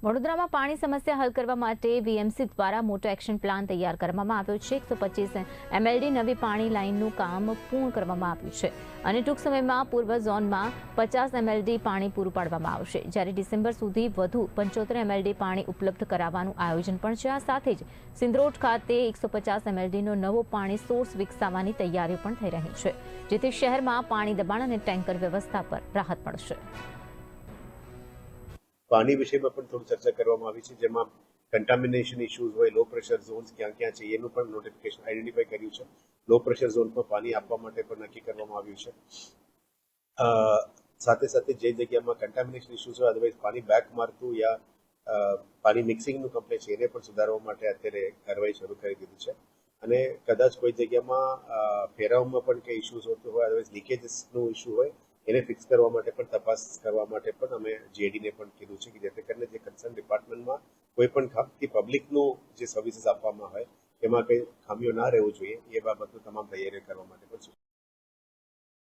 વડોદરામાં પાણી સમસ્યા હલ કરવા માટે વીએમસી દ્વારા મોટો એક્શન પ્લાન તૈયાર કરવામાં આવ્યો છે। 125 એમએલડી નવી પાણી લાઇનનું કામ પૂર્ણ કરવામાં આવ્યું છે અને ટૂંક સમયમાં પૂર્વ ઝોનમાં 50 એમએલડી પાણી પૂરું પાડવામાં આવશે, જ્યારે ડિસેમ્બર સુધી વધુ 75 એમએલડી પાણી ઉપલબ્ધ કરાવવાનું આયોજન પણ છે। આ સાથે જ સિંદરોડ ખાતે 150 એમએલડીનો નવો પાણી સોર્સ વિકસાવવાની તૈયારીઓ પણ થઈ રહી છે, જેથી શહેરમાં પાણી દબાણ અને ટેન્કર વ્યવસ્થા પર રાહત મળશે। પાણી વિષયમાં પણ થોડી ચર્ચા કરવામાં આવી છે, જેમાં કન્ટામિનેશન ઇશ્યુઝ હોય, લો પ્રેશર ઝોન્સ ક્યાં ક્યાં છે એનું પણ નોટિફિકેશન આઈડેન્ટિફાઈ કર્યું છે। લો પ્રેશર ઝોન પર પાણી આપવા માટે પણ નક્કી કરવામાં આવ્યું છે। સાથે સાથે જે જગ્યામાં કન્ટામિનેશન ઇશ્યુઝ હોય, અદરવાઇઝ પાણી બેક મારતું યા પાણી મિક્સિંગનું કમ્પ્લેન છે એને પણ સુધારવા માટે અત્યારે કાર્યવાહી શરૂ કરી દીધી છે અને કદાચ કોઈ જગ્યામાં ફેરાવમાં પણ કંઈ ઇશ્યુઝ હોતો હોય, અદરવાઇઝ લીકેજીસનું ઇશ્યુ હોય એને ફિક્સ કરવા માટે પણ તપાસ કરવા માટે પણ અમે જીએડીને પણ કીધું છે કે જેથી કરીને જે કન્સર્ન ડિપાર્ટમેન્ટમાં કોઈ પણ ખામથી પબ્લિકનું જે સર્વિસીસ આપવામાં હોય એમાં કંઈ ખામીઓ ના રહેવું જોઈએ, એ બાબતનું તમામ તૈયારીઓ કરવા માટે પણ